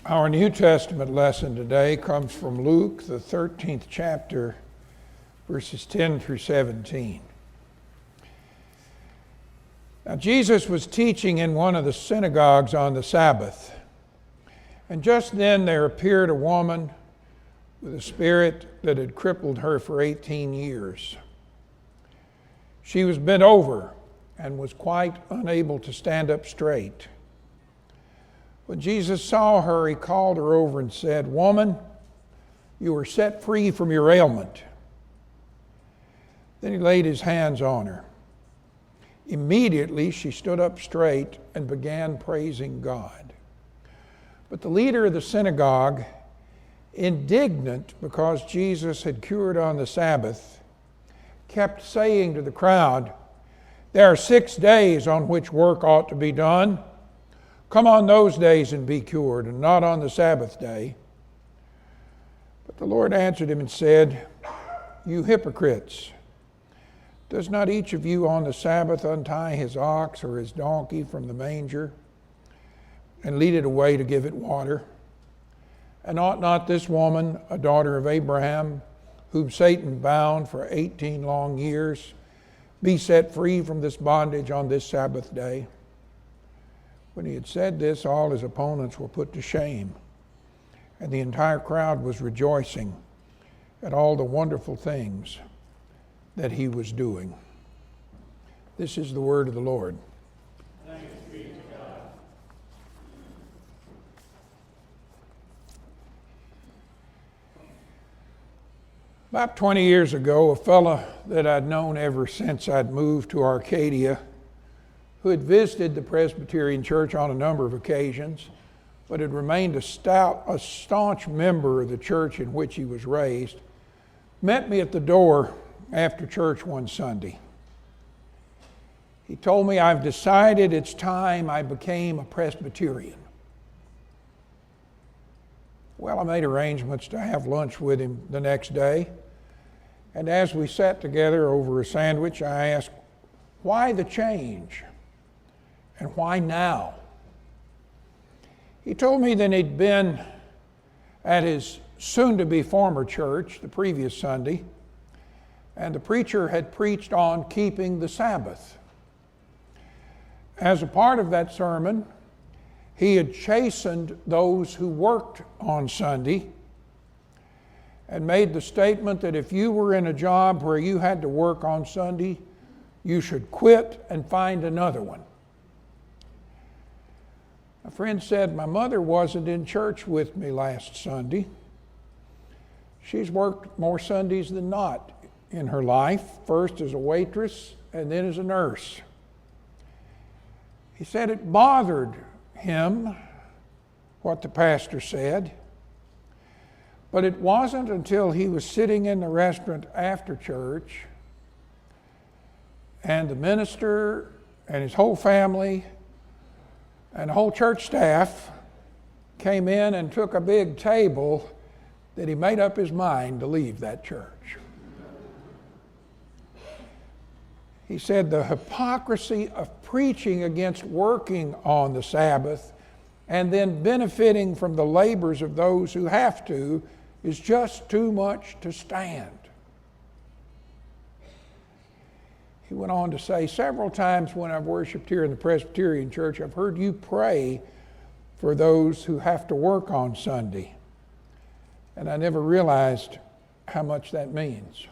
Our New Testament lesson today comes from Luke, the 13th chapter, verses 10 through 17. Now, Jesus was teaching in one of the synagogues on the Sabbath, and just then there appeared a woman with a spirit that had crippled her for 18 years. She was bent over and was quite unable to stand up straight. When Jesus saw her, he called her over and said, "Woman, you are set free from your ailment." Then he laid his hands on her. Immediately she stood up straight and began praising God. But the leader of the synagogue, indignant because Jesus had cured on the Sabbath, kept saying to the crowd, "There are 6 days on which work ought to be done. Come on those days and be cured, and not on the Sabbath day." But the Lord answered him and said, "You hypocrites, does not each of you on the Sabbath untie his ox or his donkey from the manger and lead it away to give it water? And ought not this woman, a daughter of Abraham, whom Satan bound for 18 long years, be set free from this bondage on this Sabbath day?" When he had said this, all his opponents were put to shame, and the entire crowd was rejoicing at all the wonderful things that he was doing. This is the word of the Lord. Thanks be to God. About 20 years ago, a fellow that I'd known ever since I'd moved to Arcadia, who had visited the Presbyterian Church on a number of occasions, but had remained a staunch member of the church in which he was raised, met me at the door after church one Sunday. He told me, "I've decided it's time I became a Presbyterian." Well, I made arrangements to have lunch with him the next day, and as we sat together over a sandwich, I asked, "Why the change? And why now?" He told me that he'd been at his soon-to-be former church the previous Sunday, and the preacher had preached on keeping the Sabbath. As a part of that sermon, he had chastened those who worked on Sunday and made the statement that if you were in a job where you had to work on Sunday, you should quit and find another one. A friend said, "My mother wasn't in church with me last Sunday. She's worked more Sundays than not in her life, first as a waitress and then as a nurse." He said it bothered him what the pastor said, but it wasn't until he was sitting in the restaurant after church and the minister and his whole family and the whole church staff came in and took a big table that he made up his mind to leave that church. He said the hypocrisy of preaching against working on the Sabbath and then benefiting from the labors of those who have to is just too much to stand. He went on to say, "Several times when I've worshiped here in the Presbyterian Church, I've heard you pray for those who have to work on Sunday. And I never realized how much that means."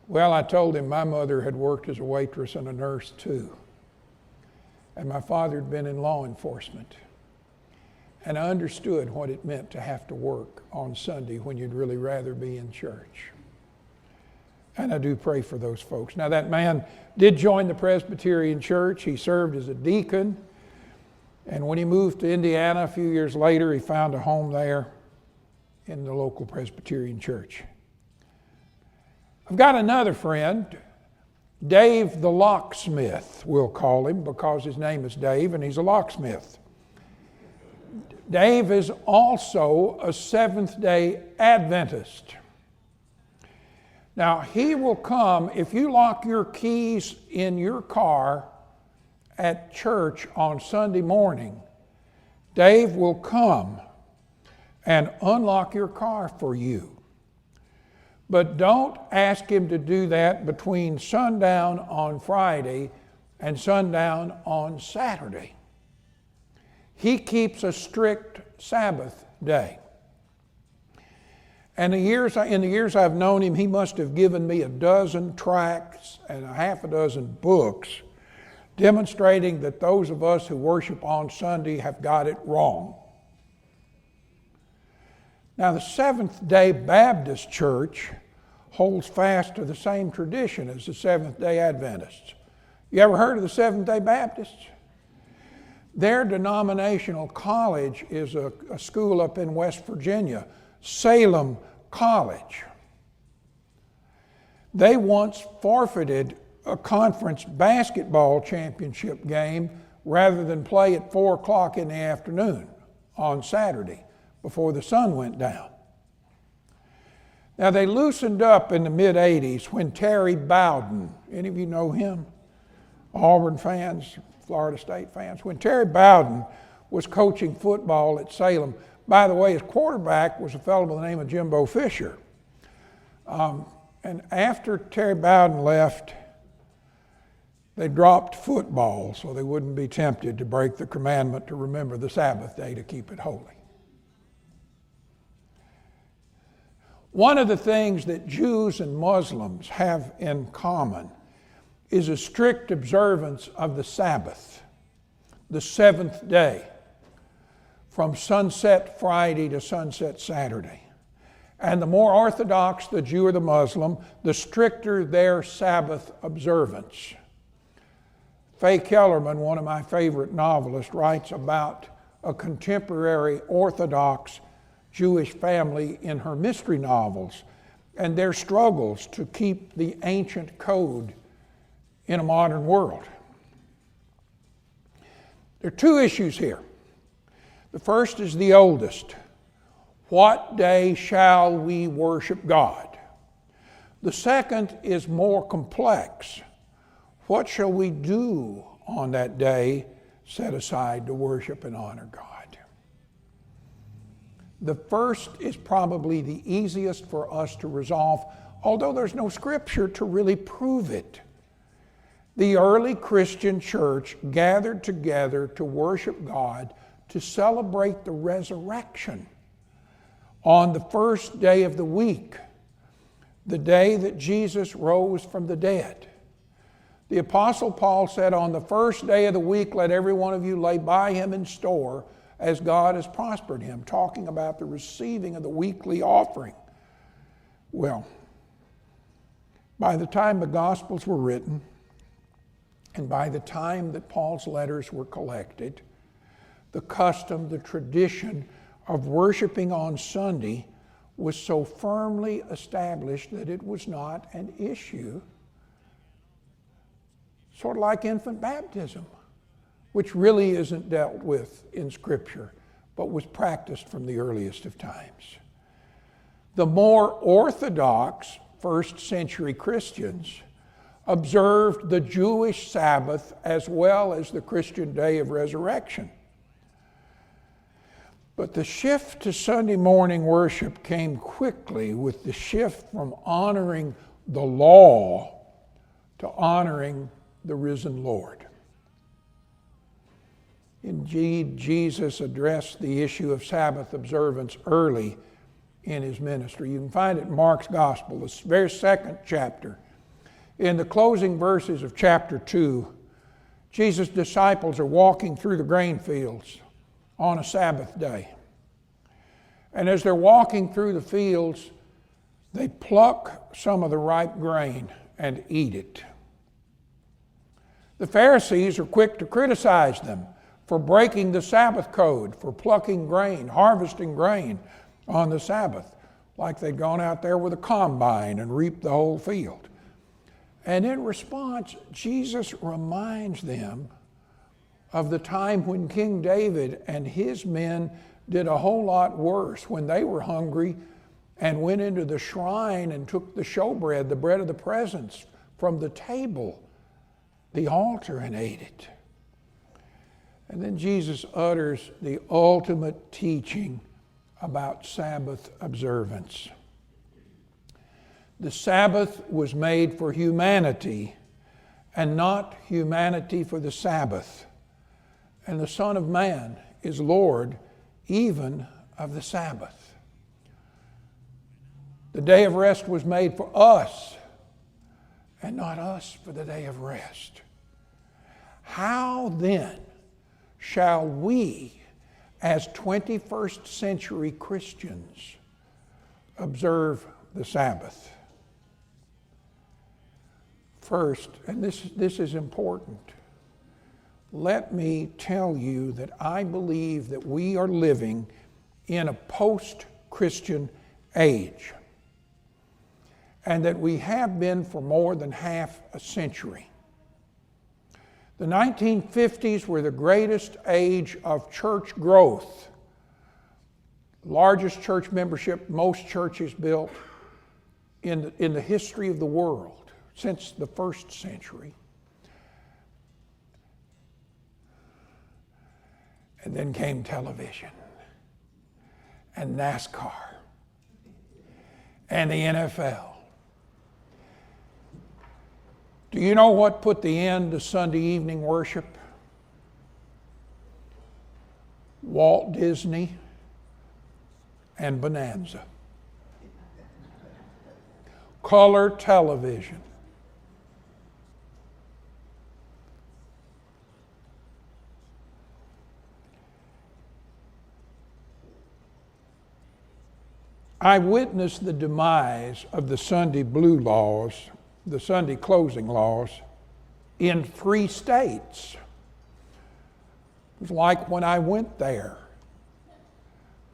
Well, I told him my mother had worked as a waitress and a nurse too. And my father had been in law enforcement. And I understood what it meant to have to work on Sunday when you'd really rather be in church. And I do pray for those folks. Now, that man did join the Presbyterian Church. He served as a deacon. And when he moved to Indiana a few years later, he found a home there in the local Presbyterian Church. I've got another friend, Dave the locksmith, we'll call him, because his name is Dave and he's a locksmith. Dave is also a Seventh-day Adventist. Now, he will come if you lock your keys in your car at church on Sunday morning. Dave will come and unlock your car for you. But don't ask him to do that between sundown on Friday and sundown on Saturday. He keeps a strict Sabbath day. And in the years I've known him, he must have given me a dozen tracts and a half a dozen books demonstrating that those of us who worship on Sunday have got it wrong. Now, the Seventh-day Baptist Church holds fast to the same tradition as the Seventh-day Adventists. You ever heard of the Seventh-day Baptists? Their denominational college is a school up in West Virginia, Salem College. They once forfeited a conference basketball championship game rather than play at 4 o'clock in the afternoon on Saturday before the sun went down. Now, they loosened up in the mid-'80s when Terry Bowden, any of you know him? Auburn fans, Florida State fans. When Terry Bowden was coaching football at Salem, by the way, his quarterback was a fellow by the name of Jimbo Fisher. And after Terry Bowden left, they dropped football so they wouldn't be tempted to break the commandment to remember the Sabbath day to keep it holy. One of the things that Jews and Muslims have in common is a strict observance of the Sabbath, the seventh day, from sunset Friday to sunset Saturday. And the more orthodox the Jew or the Muslim, the stricter their Sabbath observance. Faye Kellerman, one of my favorite novelists, writes about a contemporary Orthodox Jewish family in her mystery novels and their struggles to keep the ancient code in a modern world. There are two issues here. The first is the oldest. What day shall we worship God? The second is more complex. What shall we do on that day set aside to worship and honor God? The first is probably the easiest for us to resolve, although there's no scripture to really prove it. The early Christian church gathered together to worship God, to celebrate the resurrection on the first day of the week, the day that Jesus rose from the dead. The Apostle Paul said, on the first day of the week, let every one of you lay by him in store as God has prospered him, talking about the receiving of the weekly offering. Well, by the time the Gospels were written, and by the time that Paul's letters were collected, the custom, the tradition of worshiping on Sunday was so firmly established that it was not an issue. Sort of like infant baptism, which really isn't dealt with in Scripture, but was practiced from the earliest of times. The more orthodox first century Christians observed the Jewish Sabbath as well as the Christian day of resurrection. But the shift to Sunday morning worship came quickly with the shift from honoring the law to honoring the risen Lord. Indeed, Jesus addressed the issue of Sabbath observance early in his ministry. You can find it in Mark's Gospel, the very second chapter. In the closing verses of chapter 2, Jesus' disciples are walking through the grain fields on a Sabbath day. And as they're walking through the fields, they pluck some of the ripe grain and eat it. The Pharisees are quick to criticize them for breaking the Sabbath code, for plucking grain, harvesting grain on the Sabbath, like they'd gone out there with a combine and reaped the whole field. And in response, Jesus reminds them of the time when King David and his men did a whole lot worse when they were hungry and went into the shrine and took the showbread, the bread of the presence, from the table, the altar, and ate it. And then Jesus utters the ultimate teaching about Sabbath observance. The Sabbath was made for humanity and not humanity for the Sabbath. And the Son of Man is Lord even of the Sabbath. The day of rest was made for us and not us for the day of rest. How then shall we, as 21st century Christians, observe the Sabbath? First, and this is important, let me tell you that I believe that we are living in a post-Christian age, and that we have been for more than half a century. The 1950s were the greatest age of church growth. Largest church membership most churches built in the history of the world since the first century. And then came television and NASCAR and the NFL. Do you know what put the end to Sunday evening worship? Walt Disney and Bonanza. Color television. I witnessed the demise of the Sunday blue laws, the Sunday closing laws, in 3 states. It was like when I went there.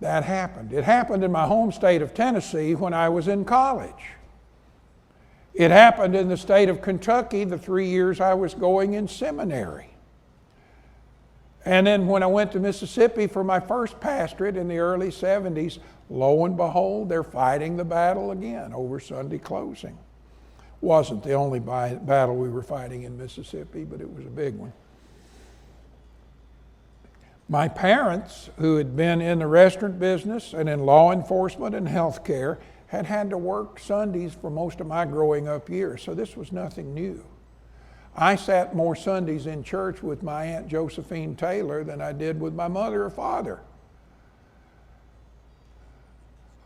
That happened. It happened in my home state of Tennessee when I was in college. It happened in the state of Kentucky the 3 years I was going in seminary. And then when I went to Mississippi for my first pastorate in the early 70s, lo and behold, they're fighting the battle again over Sunday closing. Wasn't the only battle we were fighting in Mississippi, but it was a big one. My parents, who had been in the restaurant business and in law enforcement and health care, had had to work Sundays for most of my growing up years, so this was nothing new. I sat more Sundays in church with my Aunt Josephine Taylor than I did with my mother or father.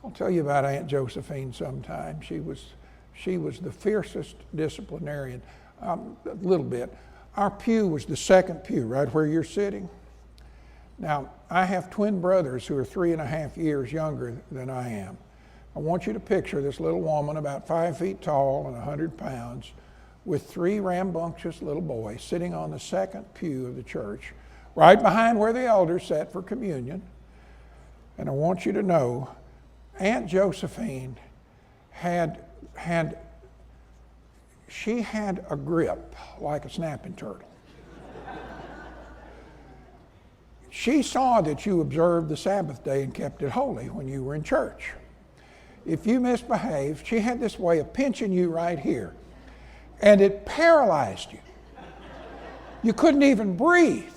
I'll tell you about Aunt Josephine sometime. She was the fiercest disciplinarian. A little bit. Our pew was the second pew, right where you're sitting. Now, I have twin brothers who are 3.5 years younger than I am. I want you to picture this little woman about 5 feet tall and 100 pounds with 3 rambunctious little boys sitting on the second pew of the church, right behind where the elders sat for communion. And I want you to know, Aunt Josephine had a grip like a snapping turtle. She saw that you observed the Sabbath day and kept it holy when you were in church. If you misbehaved, she had this way of pinching you right here, and it paralyzed you. You couldn't even breathe.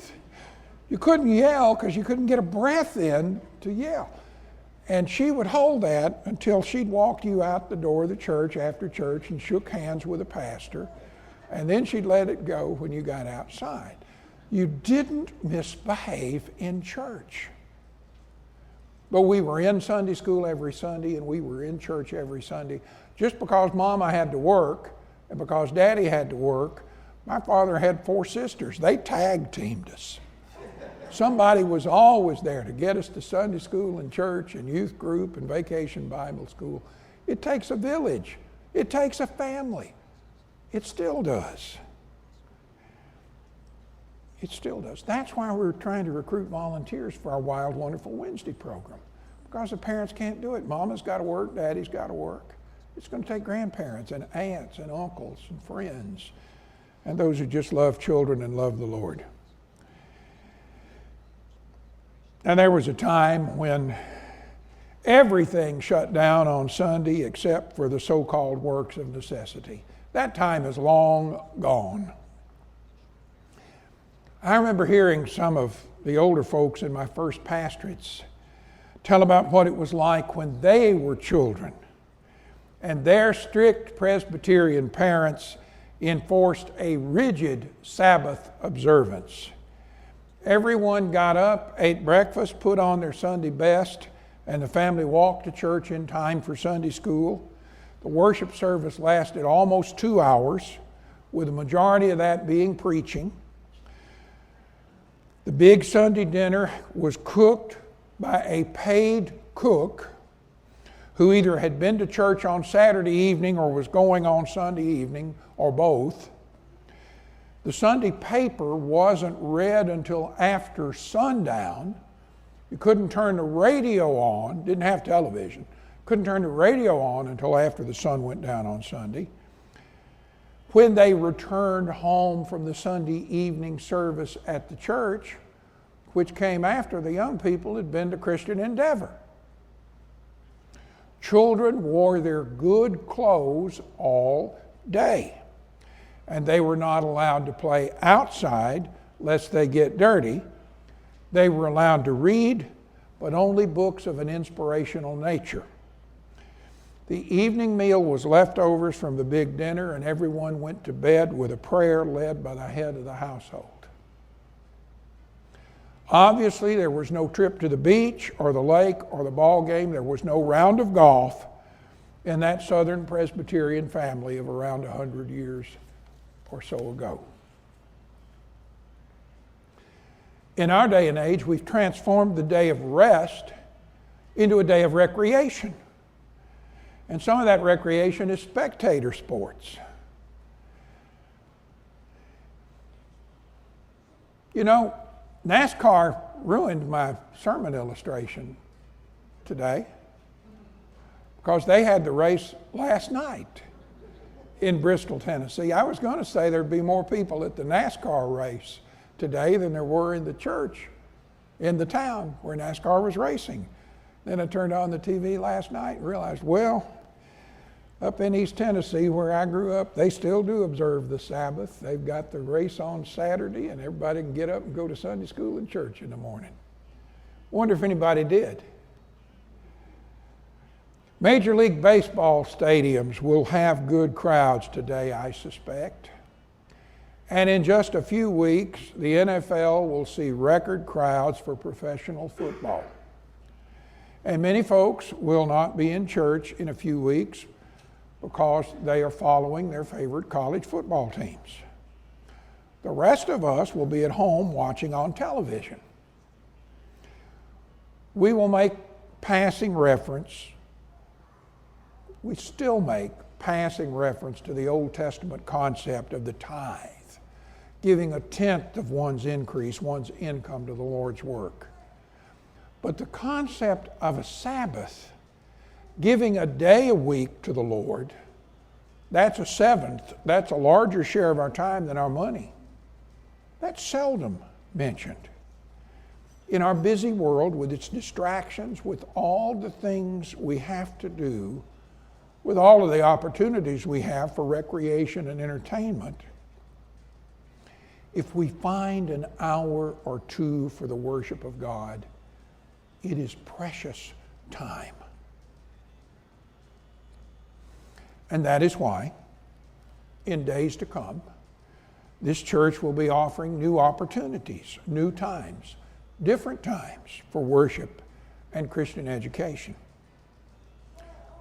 You couldn't yell because you couldn't get a breath in to yell. And she would hold that until she'd walked you out the door of the church after church and shook hands with the pastor, and then she'd let it go when you got outside. You didn't misbehave in church. But we were in Sunday school every Sunday and we were in church every Sunday. Just because Mama had to work and because Daddy had to work, my father had 4 sisters. They tag teamed us. Somebody was always there to get us to Sunday school and church and youth group and vacation Bible school. It takes a village. It takes a family. It still does. It still does. That's why we're trying to recruit volunteers for our Wild Wonderful Wednesday program. Because the parents can't do it. Mama's got to work, Daddy's got to work. It's going to take grandparents and aunts and uncles and friends and those who just love children and love the Lord. And there was a time when everything shut down on Sunday except for the so-called works of necessity. That time is long gone. I remember hearing some of the older folks in my first pastorates tell about what it was like when they were children and their strict Presbyterian parents enforced a rigid Sabbath observance. Everyone got up, ate breakfast, put on their Sunday best, and the family walked to church in time for Sunday school. The worship service lasted almost 2 hours, with the majority of that being preaching. The big Sunday dinner was cooked by a paid cook who either had been to church on Saturday evening or was going on Sunday evening, or both. The Sunday paper wasn't read until after sundown. You couldn't turn the radio on, didn't have television, couldn't turn the radio on until after the sun went down on Sunday. When they returned home from the Sunday evening service at the church, which came after the young people had been to Christian Endeavor. Children wore their good clothes all day, and they were not allowed to play outside lest they get dirty. They were allowed to read, but only books of an inspirational nature. The evening meal was leftovers from the big dinner, and everyone went to bed with a prayer led by the head of the household. Obviously, there was no trip to the beach or the lake or the ball game. There was no round of golf in that Southern Presbyterian family of around 100 years or so ago. In our day and age, we've transformed the day of rest into a day of recreation. And some of that recreation is spectator sports. You know, NASCAR ruined my sermon illustration today because they had the race last night in Bristol, Tennessee. I was going to say there'd be more people at the NASCAR race today than there were in the church in the town where NASCAR was racing. Then I turned on the TV last night and realized, well, up in East Tennessee where I grew up, they still do observe the Sabbath. They've got the race on Saturday and everybody can get up and go to Sunday school and church in the morning. Wonder if anybody did. Major League Baseball stadiums will have good crowds today, I suspect. And in just a few weeks, the NFL will see record crowds for professional football. And many folks will not be in church in a few weeks because they are following their favorite college football teams. The rest of us will be at home watching on television. We will make passing reference, we still make passing reference to the Old Testament concept of the tithe, giving 1/10 of one's increase, one's income to the Lord's work. But the concept of a Sabbath, giving a day a week to the Lord, that's 1/7. That's a larger share of our time than our money. That's seldom mentioned. In our busy world, with its distractions, with all the things we have to do, with all of the opportunities we have for recreation and entertainment, if we find an hour or two for the worship of God, it is precious time. And that is why, in days to come, this church will be offering new opportunities, new times, different times for worship and Christian education.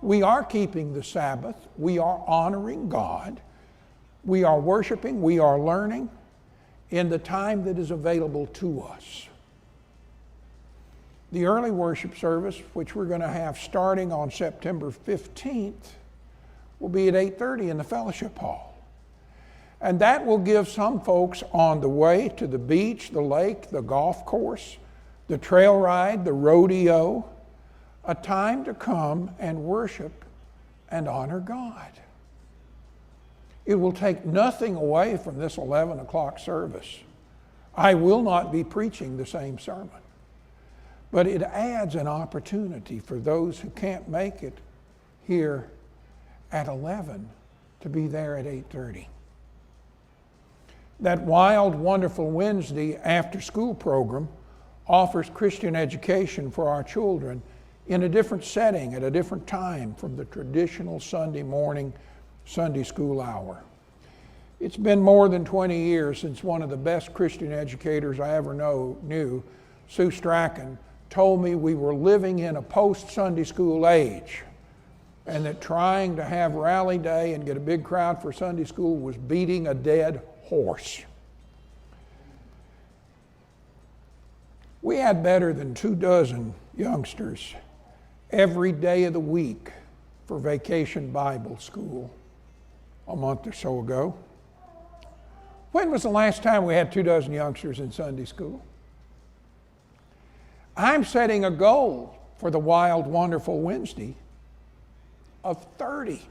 We are keeping the Sabbath. We are honoring God. We are worshiping. We are learning in the time that is available to us. The early worship service, which we're going to have starting on September 15th, will be at 8:30 in the fellowship hall. And that will give some folks on the way to the beach, the lake, the golf course, the trail ride, the rodeo, a time to come and worship and honor God. It will take nothing away from this 11 o'clock service. I will not be preaching the same sermon, but it adds an opportunity for those who can't make it here at 11 to be there at 8:30. That Wild, Wonderful Wednesday after-school program offers Christian education for our children in a different setting at a different time from the traditional Sunday morning Sunday school hour. It's been more than 20 years since one of the best Christian educators I ever knew, Sue Strachan, told me we were living in a post-Sunday school age and that trying to have rally day and get a big crowd for Sunday school was beating a dead horse. We had better than 24 youngsters every day of the week for Vacation Bible School a month or so ago. When was the last time we had 24 youngsters in Sunday school? I'm setting a goal for the Wild, Wonderful Wednesday of 30.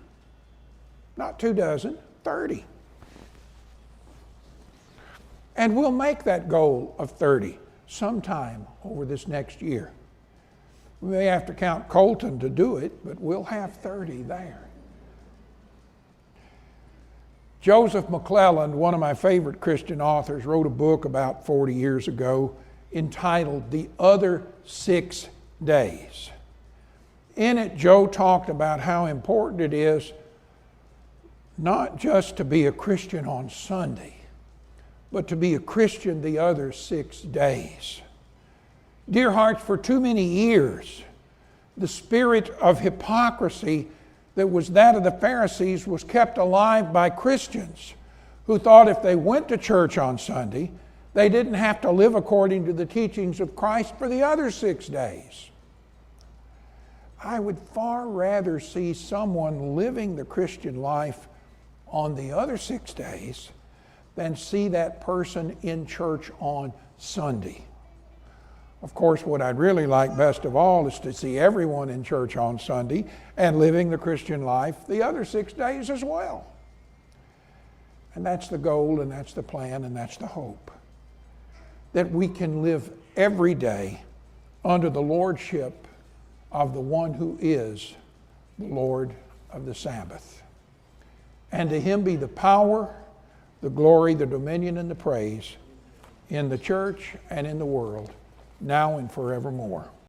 Not 24, 30. And we'll make that goal of 30 sometime over this next year. We may have to count Colton to do it, but we'll have 30 there. Joseph McClelland, one of my favorite Christian authors, wrote a book about 40 years ago entitled The Other 6 Days. In it, Joe talked about how important it is not just to be a Christian on Sunday, but to be a Christian the other 6 days. Dear hearts, for too many years, the spirit of hypocrisy that was that of the Pharisees was kept alive by Christians who thought if they went to church on Sunday, they didn't have to live according to the teachings of Christ for the other 6 days. I would far rather see someone living the Christian life on the other 6 days than see that person in church on Sunday. Of course, what I'd really like best of all is to see everyone in church on Sunday and living the Christian life the other 6 days as well. And that's the goal, and that's the plan, and that's the hope. That we can live every day under the lordship of the one who is the Lord of the Sabbath. And to him be the power, the glory, the dominion, and the praise in the church and in the world, now and forevermore.